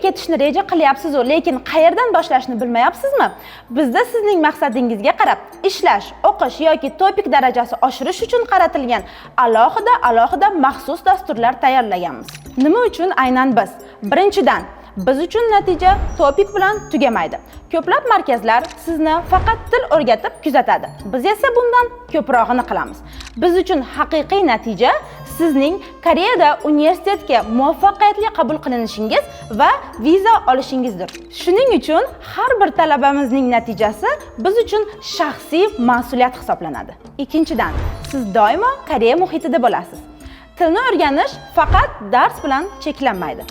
ketishni reja qilyapsiz-ku, lekin qayerdan boshlashni bilmayapsizmi? Bizda sizning maqsadingizga qarab ishlash, o'qish yoki topik darajasi oshirish uchun qaratilgan alohida maxsus dasturlar tayyorlaganmiz. Nima uchun aynan biz? Birinchidan, biz uchun natija topik bilan tugamaydi. Ko'plab markazlar sizni faqat til o'rgatib kuzatadi. Biz esa bundan ko'prog'ini qilamiz. Biz uchun haqiqiy natija sizning Koreyada universitetga muvaffaqiyatli qabul qilinishingiz va viza olishingizdir. Shuning uchun har bir talabamizning natijasi biz uchun shaxsiy mas'uliyat hisoblanadi. Ikkinchidan, siz doimo Koreya muhitida bo'lasiz. Tilni o'rganish faqat dars bilan cheklanmaydi.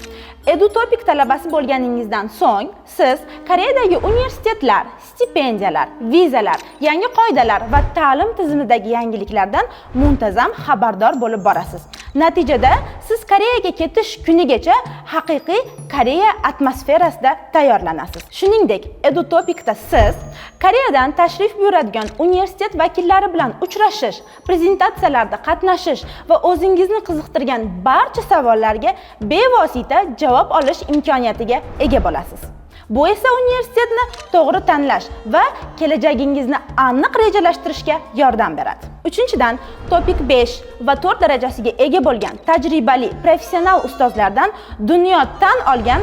EduTopic talabasi bo'lganingizdan so'ng siz Koreyadagi universitetlar, stipendiyalar, vizalar, yangi qoidalar va ta'lim tizimidagi yangiliklardan muntazam xabardor bo'lib borasiz. Natijada siz Koreyaga ketish kunigacha haqiqiy Koreya atmosferasida tayyorlanasiz. Shuningdek, EduTopicda siz Koreyadan tashrif buyuradigan universitet vakillari bilan uchrashish, prezentatsiyalarda qatnashish va o'zingizni qiziqtirgan barcha savollarga bevosita javob olish imkoniyatiga ega bo'lasiz. Bu esa universitetni to'g'ri tanlash va kelajagingizni aniq rejalashtirishga yordam beradi. Uchinchidan, Topik 5 va 4 darajasiga ega bo'lgan tajribali professional ustozlardan dunyo tan olgan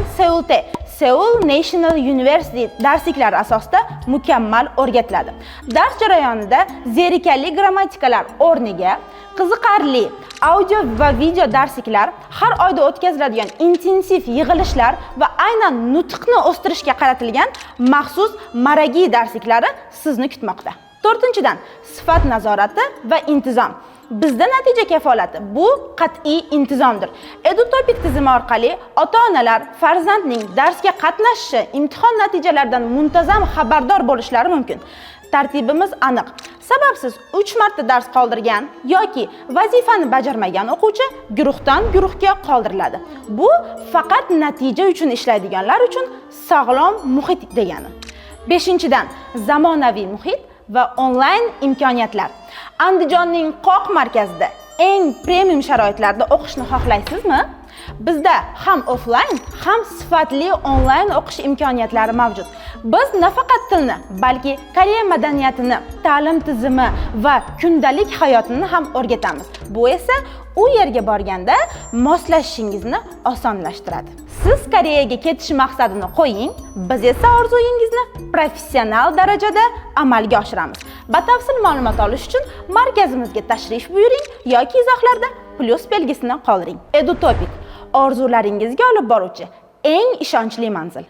Seoul National University darsliklari asosida mukammal o'rgatiladi. Dars jarayonida zerikarli grammatikalar o'rniga qiziqarli audio va video darsliklar, har oyda o'tkaziladigan intensiv yig'ilishlar va aynan nutqni o'stirishga qaratilgan maxsus maragi darsliklari sizni kutmoqda. To'rtinchidan, sifat nazorati va intizom. Bizda natija kafolati bu qat'iy intizomdir. EduTopic tizimi orqali ota-onalar farzandning darsga qatnashishi, imtihon natijalaridan muntazam xabardor bo'lishlari mumkin. Tartibimiz aniq. Sababsiz 3 marta dars qoldirgan yoki vazifani bajarmagan o'quvchi guruhdan guruhga qoldiriladi. Bu faqat natija uchun ishlaydiganlar uchun sog'lom muhit degani. 5-dan, zamonaviy muhit va onlayn imkoniyatlar. Andijonning Qoq markazida eng premium sharoitlarda o'qishni xohlaysizmi? Bizda ham offline, ham sifatli onlayn o'qish imkoniyatlari mavjud. Biz nafaqat tilni, balki Koreya madaniyatini, ta'lim tizimi va kundalik hayotini ham o'rgatamiz. Bu esa u yerga borganda moslashishingizni osonlashtiradi. Siz Koreyaga ketish maqsadini qo'ying, biz esa orzuyingizni professional darajada amalga oshiramiz. Batafsil ma'lumot olish uchun markazimizga tashrif buyuring yoki izohlarda plus belgisini qoldiring. EduTopic orzularingizga olib boruvchi eng ishonchli manzil.